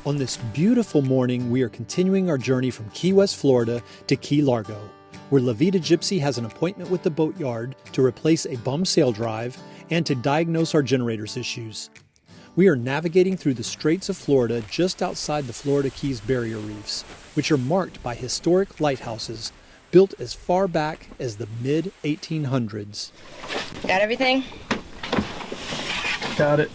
On this beautiful morning, we are continuing our journey from Key West, Florida to Key Largo, where Vida Gypsea has an appointment with the boatyard to replace a bum Saildrive and to diagnose our generator's issues. We are navigating through the Straits of Florida just outside the Florida Keys barrier reefs, which are marked by historic lighthouses built as far back as the mid-1800s. Got everything? Got it.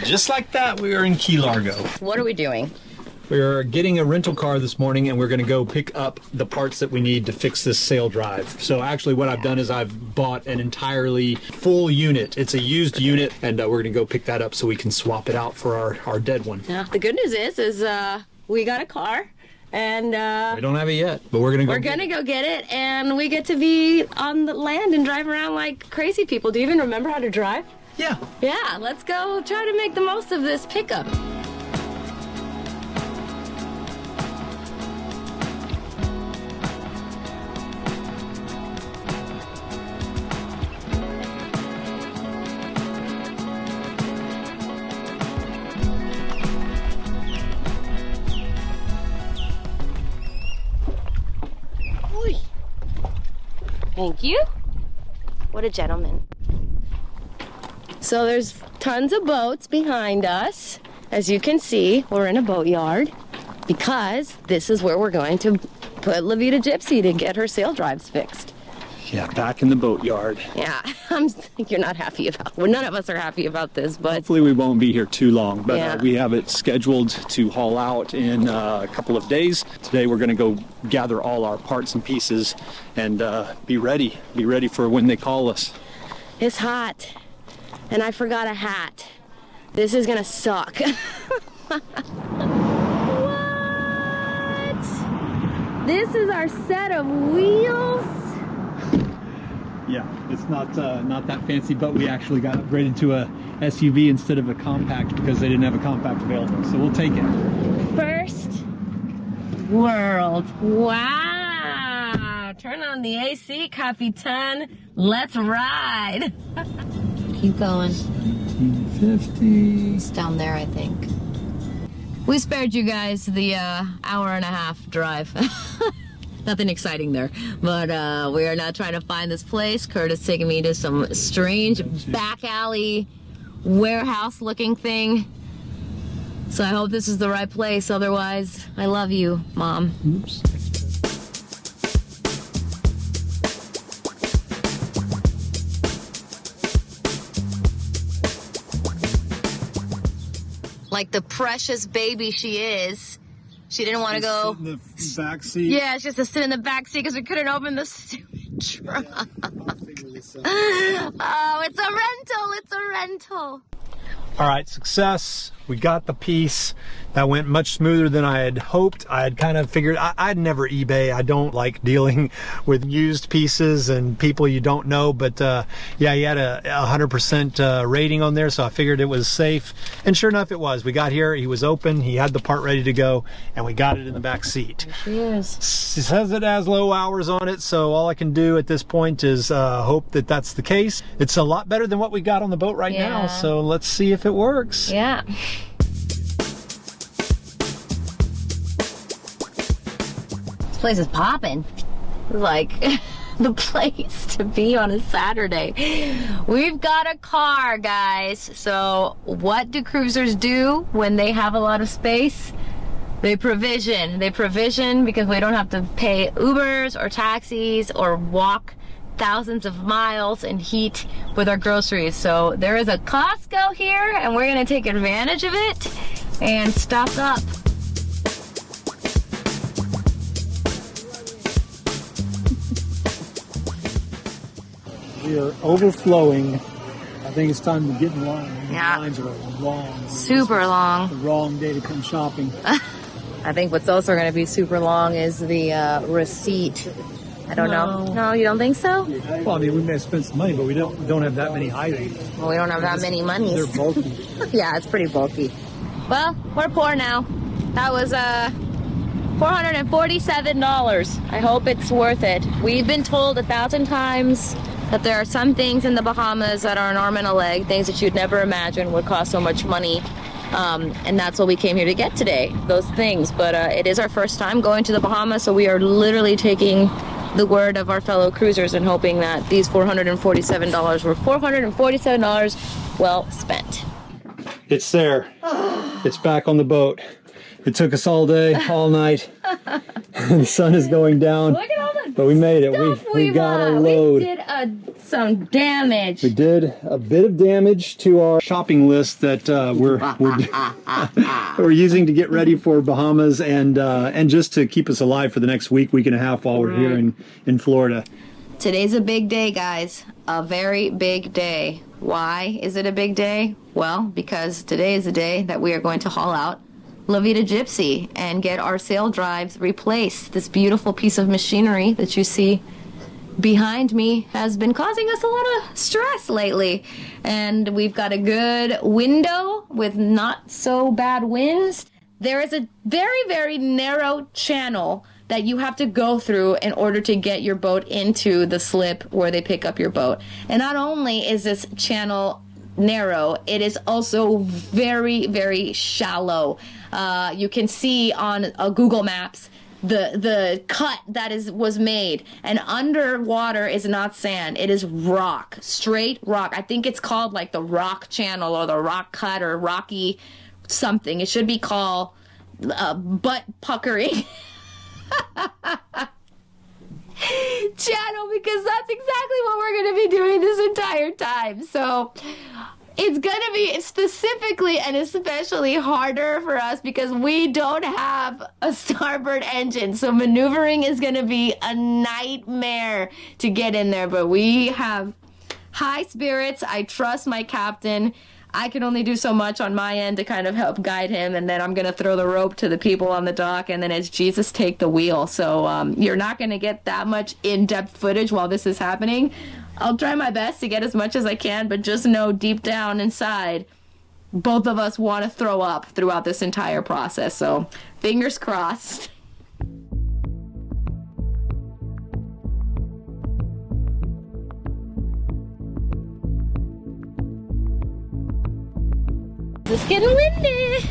Just like that, we are in Key Largo. What are we doing? We're getting a rental car this morning and we're going to go pick up the parts that we need to fix this Saildrive. So actually what I've done is I've bought an entirely full unit. It's a used unit and we're going to go pick that up so we can swap it out for our dead one. Yeah, the good news is we got a car and we don't have it yet, but we're going to go get it and we get to be on the land and drive around like crazy people. Do you even remember how to drive? Yeah. Yeah, let's go try to make the most of this pickup. Oy. Thank you. What a gentleman. So there's tons of boats behind us. As you can see, we're in a boatyard because this is where we're going to put Vida Gypsea to get her Saildrives fixed. Yeah, back in the boatyard. Yeah, you're not happy about. Well, none of us are happy about this, but hopefully we won't be here too long. But yeah. We have it scheduled to haul out in a couple of days. Today we're going to go gather all our parts and pieces and be ready. Be ready for when they call us. It's hot. And I forgot a hat. This is gonna suck. What? This is our set of wheels? Yeah, it's not that fancy, but we actually got upgraded to a SUV instead of a compact because they didn't have a compact available, so we'll take it. First world. Wow! Turn on the AC, Capitan. Let's ride. Keep going. 1950. It's down there, I think. We spared you guys the hour and a half drive. Nothing exciting there. But we are now trying to find this place. Kurt is taking me to some strange back alley warehouse looking thing. So I hope this is the right place. Otherwise, I love you, Mom. Oops. Like the precious baby she is. She didn't want to go in the back seat. Yeah, she has to sit in the back seat because we couldn't open the stupid trunk. Oh, it's a rental. It's a rental. All right, success. We got the piece. That went much smoother than I had hoped. I had kind of figured, I'd never eBay. I don't like dealing with used pieces and people you don't know, but yeah, he had a 100% rating on there, so I figured it was safe. And sure enough, it was. We got here, he was open, he had the part ready to go, and we got it in the back seat. There she is. It says it has low hours on it, so all I can do at this point is hope that that's the case. It's a lot better than what we got on the boat right now, so let's see if it works. Yeah. This place is popping. Like the place to be on a Saturday. We've got a car, guys. So what do cruisers do when they have a lot of space? They provision. They provision because we don't have to pay Ubers or taxis or walk thousands of miles in heat with our groceries. So there is a Costco here and we're gonna take advantage of it and stock up. We are overflowing. I think it's time to get in line. Yeah. The lines are long. Super long. The wrong day to come shopping. I think what's also going to be super long is the receipt. I don't know. No, you don't think so? Well, I mean, we may have spent some money, but we don't have that many items. Well, we don't have that many monies. They're bulky. Yeah, it's pretty bulky. Well, we're poor now. That was $447. I hope it's worth it. We've been told 1,000 times that there are some things in the Bahamas that are an arm and a leg, things that you'd never imagine would cost so much money. And that's what we came here to get today, those things. But it is our first time going to the Bahamas, so we are literally taking the word of our fellow cruisers and hoping that these $447 were $447 well spent. It's there. It's back on the boat. It took us all day, all night. The sun is going down. Look at all the but we made it. We got a load. We did some damage. We did a bit of damage to our shopping list that we're using to get ready for Bahamas and just to keep us alive for the next week and a half while we're here in Florida. Today's a big day, guys. A very big day. Why is it a big day? Well, because today is the day that we are going to haul out Vida Gypsea and get our Saildrive replaced. This beautiful piece of machinery that you see behind me has been causing us a lot of stress lately. And we've got a good window with not so bad winds. There is a very, very narrow channel that you have to go through in order to get your boat into the slip where they pick up your boat. And not only is this channel narrow, it is also very, very shallow. You can see on Google Maps the cut that was made, and underwater is not sand, it is rock, straight rock. I think it's called like the rock channel or the rock cut or rocky something. It should be called butt puckering channel, because that's exactly what we're going to be doing this entire time. So it's going to be specifically and especially harder for us because we don't have a starboard engine. So maneuvering is going to be a nightmare to get in there. But we have high spirits. I trust my captain. I can only do so much on my end to kind of help guide him, and then I'm going to throw the rope to the people on the dock, and then it's Jesus take the wheel. So you're not going to get that much in-depth footage while this is happening. I'll try my best to get as much as I can, but just know deep down inside, both of us want to throw up throughout this entire process. So fingers crossed. It's getting windy.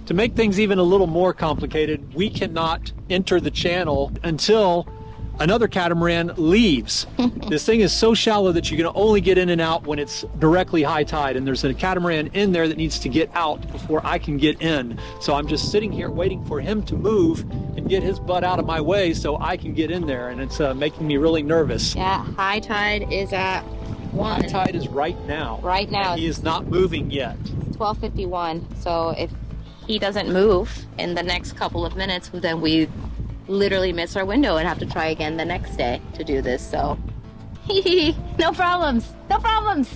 To make things even a little more complicated, we cannot enter the channel until another catamaran leaves. This thing is so shallow that you can only get in and out when it's directly high tide, and there's a catamaran in there that needs to get out before I can get in. So I'm just sitting here waiting for him to move and get his butt out of my way so I can get in there, and it's making me really nervous. Yeah, high tide is at 1. High tide is right now. Right now. He is not moving yet. It's 12:51, so if he doesn't move in the next couple of minutes, then we literally miss our window and have to try again the next day to do this. So no problems, no problems.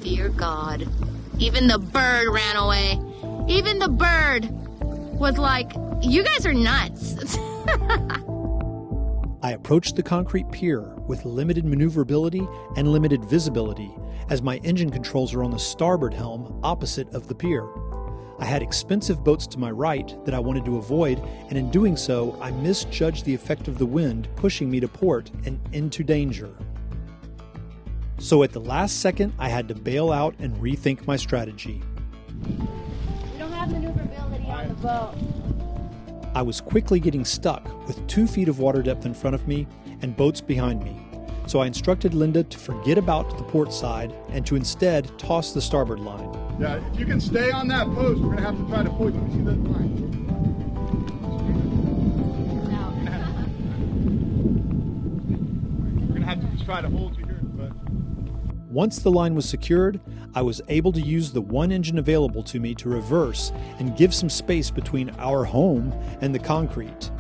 Dear God, even the bird ran away. Even the bird was like, you guys are nuts. I approached the concrete pier with limited maneuverability and limited visibility, as my engine controls are on the starboard helm opposite of the pier. I had expensive boats to my right that I wanted to avoid, and in doing so, I misjudged the effect of the wind pushing me to port and into danger. So at the last second, I had to bail out and rethink my strategy. We don't have maneuverability on the boat. I was quickly getting stuck with 2 feet of water depth in front of me and boats behind me. So I instructed Linda to forget about the port side and to instead toss the starboard line. Yeah, if you can stay on that post, we're going to have to try to pull you. Let me see that line. We're going to have to just try to hold you here. But once the line was secured, I was able to use the one engine available to me to reverse and give some space between our home and the concrete.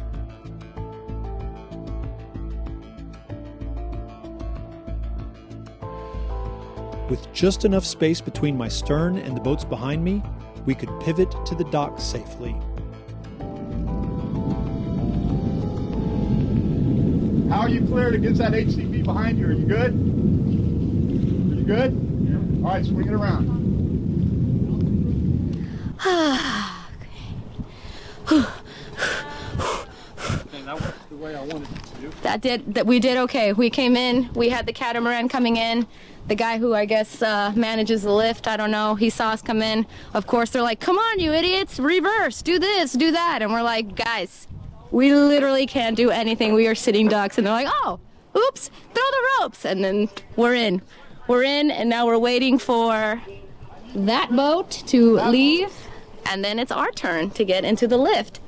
With just enough space between my stern and the boats behind me, we could pivot to the dock safely. how are you cleared against that HCV behind you? Are you good? Are you good? Yeah. All right, swing it around. the way I wanted it to. That we did okay. We came in, we had the catamaran coming in. The guy who I guess manages the lift, I don't know, he saw us come in. Of course, they're like, come on, you idiots, reverse, do this, do that. And we're like, guys, we literally can't do anything. We are sitting ducks. And they're like, oh, oops, throw the ropes. And then we're in. We're in, and now we're waiting for that boat to leave. And then it's our turn to get into the lift.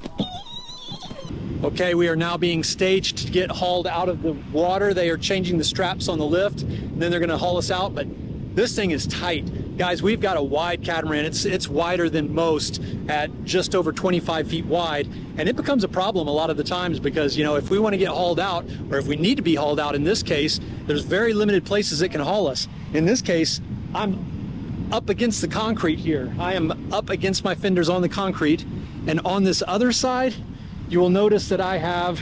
Okay, we are now being staged to get hauled out of the water. They are changing the straps on the lift, and then they're gonna haul us out, but this thing is tight. Guys, we've got a wide catamaran. It's wider than most at just over 25 feet wide, and it becomes a problem a lot of the times because, you know, if we wanna get hauled out, or if we need to be hauled out in this case, there's very limited places it can haul us. In this case, I'm up against the concrete here. I am up against my fenders on the concrete, and on this other side, you will notice that I have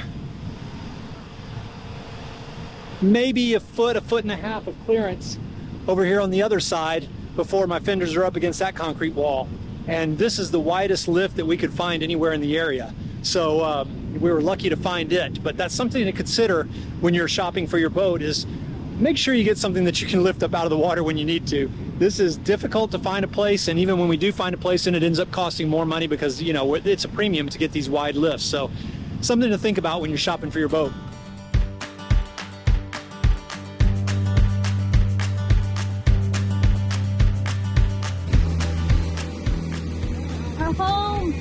maybe a foot and a half of clearance over here on the other side before my fenders are up against that concrete wall. And this is the widest lift that we could find anywhere in the area. So we were lucky to find it, but that's something to consider when you're shopping for your boat is make sure you get something that you can lift up out of the water when you need to. This is difficult to find a place, and even when we do find a place, and it ends up costing more money because, you know, it's a premium to get these wide lifts. So something to think about when you're shopping for your boat. We're home.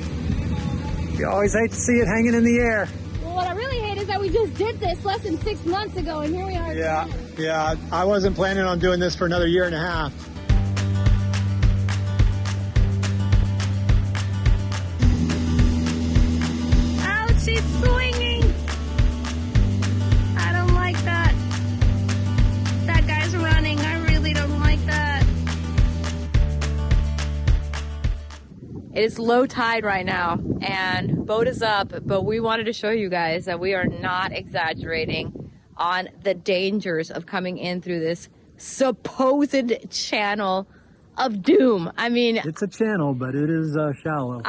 You always hate to see it hanging in the air. Well, what I really hate is that we just did this less than 6 months ago, and here we are. Yeah, I wasn't planning on doing this for another year and a half. Ouch, she's swinging. I don't like that. That guy's running. I really don't like that. It is low tide right now, and boat is up, but we wanted to show you guys that we are not exaggerating on the dangers of coming in through this supposed channel of doom. I mean, It's a channel, but it is shallow.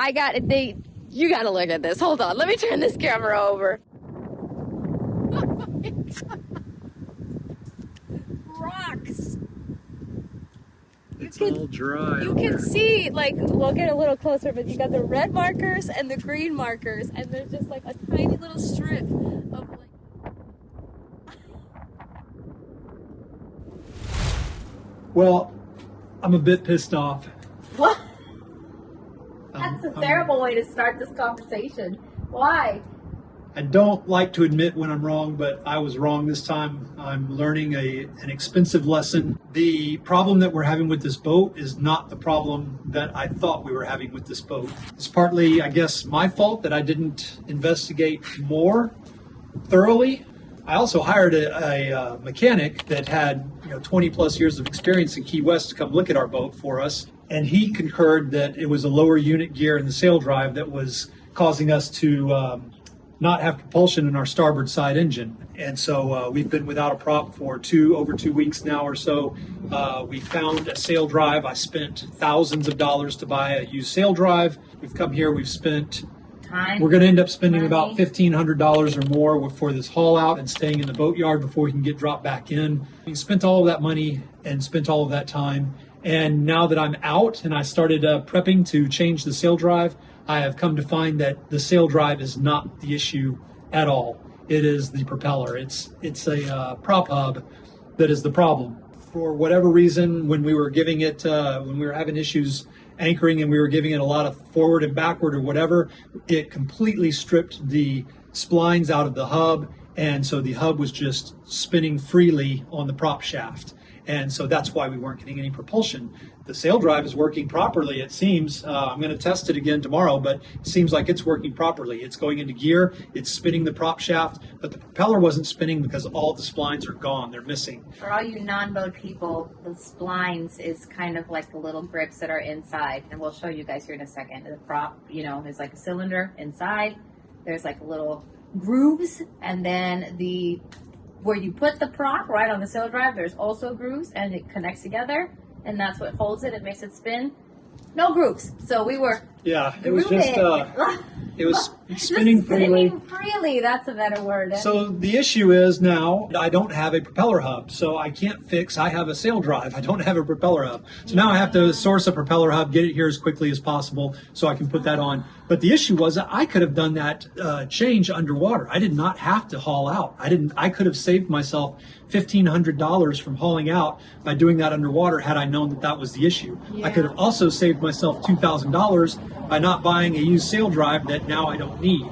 you gotta look at this. Hold on, let me turn this camera over. Rocks. It's all dry. You can see, like, we'll get a little closer, but you got the red markers and the green markers, and there's just like a tiny little strip of like. Well, I'm a bit pissed off. What? That's a terrible way to start this conversation. Why? I don't like to admit when I'm wrong, but I was wrong this time. I'm learning an expensive lesson. The problem that we're having with this boat is not the problem that I thought we were having with this boat. It's partly, I guess, my fault that I didn't investigate more thoroughly. I also hired a mechanic that had 20 plus years of experience in Key West to come look at our boat for us. And he concurred that it was a lower unit gear in the Saildrive that was causing us to not have propulsion in our starboard side engine. And so we've been without a prop for over 2 weeks now or so. We found a Saildrive. I spent thousands of dollars to buy a used Saildrive. We've come here, we've spent We're going to end up spending about $1,500 or more for this haul out and staying in the boatyard before we can get dropped back in. We spent all of that money and spent all of that time. And now that I'm out and I started prepping to change the Saildrive, I have come to find that the Saildrive is not the issue at all. It is the propeller. It's a prop hub that is the problem. For whatever reason, when we were giving it, when we were having issues anchoring and we were giving it a lot of forward and backward or whatever, it completely stripped the splines out of the hub. And so the hub was just spinning freely on the prop shaft. And so that's why we weren't getting any propulsion. The Saildrive is working properly, it seems. I'm going to test it again tomorrow, but it seems like it's working properly. It's going into gear, it's spinning the prop shaft, but the propeller wasn't spinning because all the splines are gone. They're missing. For all you non-boat people, the splines is kind of like the little grips that are inside. And we'll show you guys here in a second. The prop, is like a cylinder inside. There's like little grooves, and then where you put the prop right on the Saildrive, there's also grooves, and it connects together, and that's what holds it and makes it spin. No grooves. So we were. Yeah, it was just. It was spinning freely. Spinning freely, that's a better word. So the issue is now I don't have a propeller hub, so I can't fix. I have a Saildrive. I don't have a propeller hub. So now I have to source a propeller hub, get it here as quickly as possible so I can put that on. But the issue was that I could have done that change underwater. I did not have to haul out. I could have saved myself $1,500 from hauling out by doing that underwater had I known that that was the issue. I could have also saved myself $2,000 by not buying a used Saildrive that now I don't need.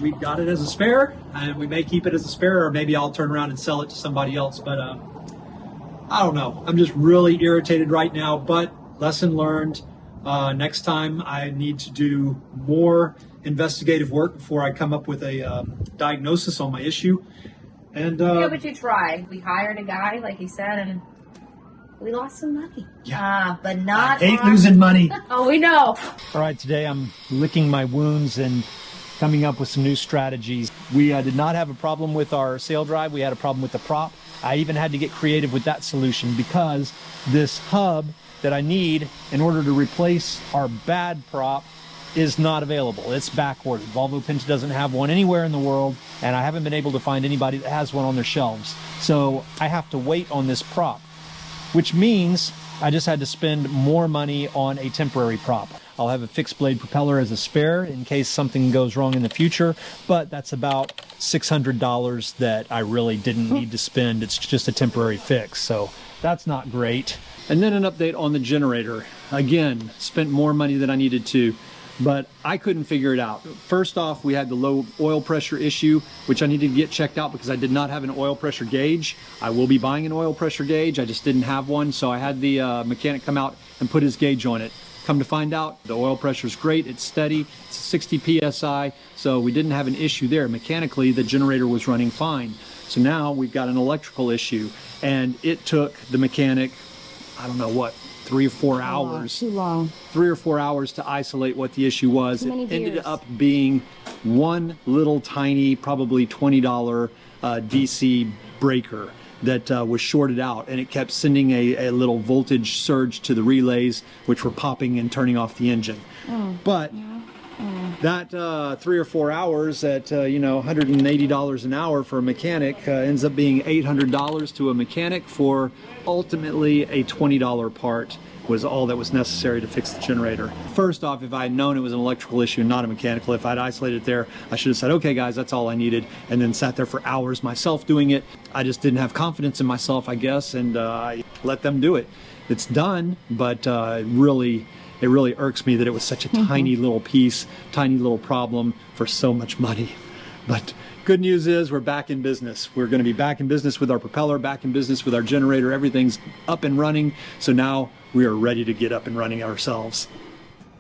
We got it as a spare, and we may keep it as a spare, or maybe I'll turn around and sell it to somebody else. But I don't know. I'm just really irritated right now, but lesson learned. Next time I need to do more investigative work before I come up with a diagnosis on my issue. And yeah, but you tried. We hired a guy, like you said, and we lost some money. Yeah. But not I hate losing money. Oh, we know. All right, today I'm licking my wounds and coming up with some new strategies. We did not have a problem with our Saildrive. We had a problem with the prop. I even had to get creative with that solution because this hub that I need in order to replace our bad prop is not available. It's backordered. Volvo Pinto doesn't have one anywhere in the world, and I haven't been able to find anybody that has one on their shelves. So I have to wait on this prop, which means I just had to spend more money on a temporary prop. I'll have a fixed blade propeller as a spare in case something goes wrong in the future, but that's about $600 that I really didn't need to spend. It's just a temporary fix, so that's not great. And then an update on the generator. Again, spent more money than I needed to, but I couldn't figure it out. First off, we had the low oil pressure issue, which I needed to get checked out because I did not have an oil pressure gauge. I will be buying an oil pressure gauge. I just didn't have one, so I had the mechanic come out and put his gauge on it. Come to find out, the oil pressure is great, it's steady, it's 60 psi, so we didn't have an issue there. Mechanically, the generator was running fine. So now we've got an electrical issue, and it took the mechanic, I don't know what, 3 or 4 hours. Too long. 3 or 4 hours to isolate what the issue was. Too many It ended beers. up being one little tiny, probably $20 DC breaker that was shorted out, and it kept sending a little voltage surge to the relays, which were popping and turning off the engine. But that 3 or 4 hours at $180 an hour for a mechanic ends up being $800 to a mechanic for ultimately a $20 part was all that was necessary to fix the generator. First off, if I had known it was an electrical issue, not a mechanical, if I'd isolated it there, I should have said, okay guys, that's all I needed, and then sat there for hours myself doing it. I just didn't have confidence in myself, I guess, and I let them do it. It's done, but it really irks me that it was such a tiny little piece, tiny little problem for so much money. But good news is we're back in business. We're going to be back in business with our propeller, back in business with our generator. Everything's up and running. So now we are ready to get up and running ourselves.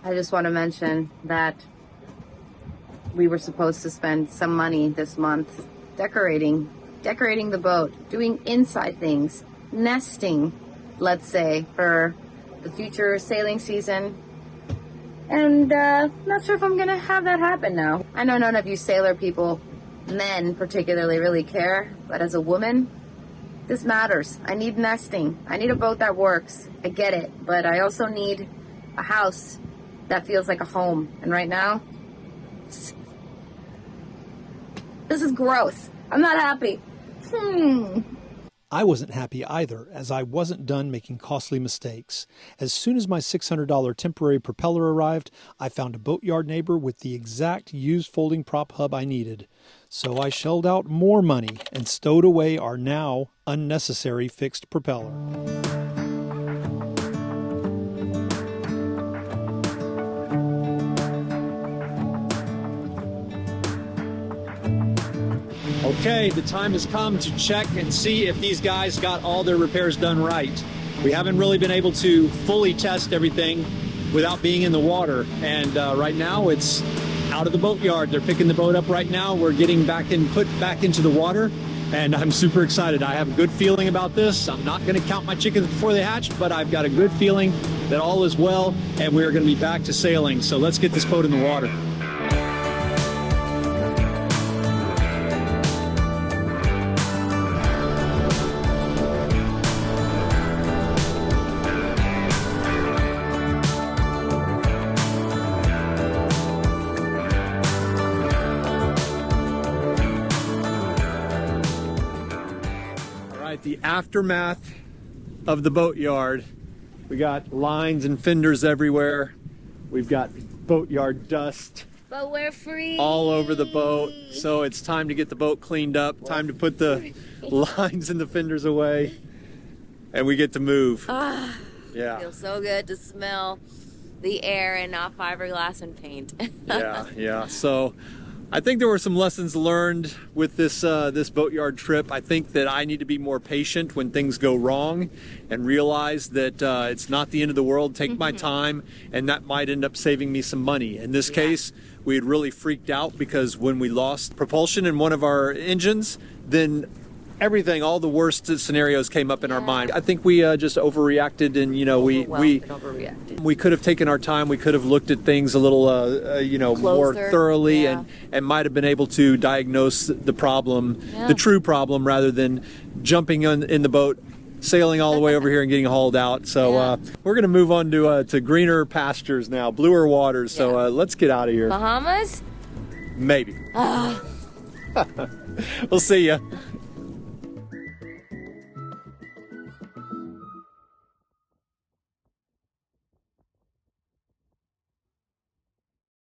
I just want to mention that we were supposed to spend some money this month decorating the boat, doing inside things, nesting, let's say, for the future sailing season. And not sure if I'm gonna have that happen now. I know none of you sailor people, men particularly, really care, but as a woman, this matters. I need nesting. I need a boat that works. I get it, but I also need a house that feels like a home. And right now, this is gross. I'm not happy. I wasn't happy either, as I wasn't done making costly mistakes. As soon as my $600 temporary propeller arrived, I found a boatyard neighbor with the exact used folding prop hub I needed. So I shelled out more money and stowed away our now unnecessary fixed propeller. Okay, the time has come to check and see if these guys got all their repairs done right. We haven't really been able to fully test everything without being in the water, and right now it's out of the boatyard. They're picking the boat up right now. We're getting put back into the water, and I'm super excited. I have a good feeling about this. I'm not going to count my chickens before they hatch, but I've got a good feeling that all is well, and we're going to be back to sailing. So let's get this boat in the water. right, the aftermath of the boatyard. We got lines and fenders everywhere. We've got boatyard dust. But we're free. All over the boat. So it's time to get the boat cleaned up. Time to put the lines and the fenders away. And we get to move. Yeah. It feels so good to smell the air and not fiberglass and paint. Yeah. So I think there were some lessons learned with this this boatyard trip. I think that I need to be more patient when things go wrong and realize that it's not the end of the world. Take my time, and that might end up saving me some money. In this case, we had really freaked out because when we lost propulsion in one of our engines, then everything, all the worst scenarios came up in our mind. I think we just overreacted, and we could have taken our time. We could have looked at things a little more thoroughly, and might have been able to diagnose the problem, the true problem, rather than jumping in the boat, sailing all the way over here and getting hauled out. So we're going to move on to greener pastures now, bluer waters. So let's get out of here. Bahamas? Maybe. We'll see ya.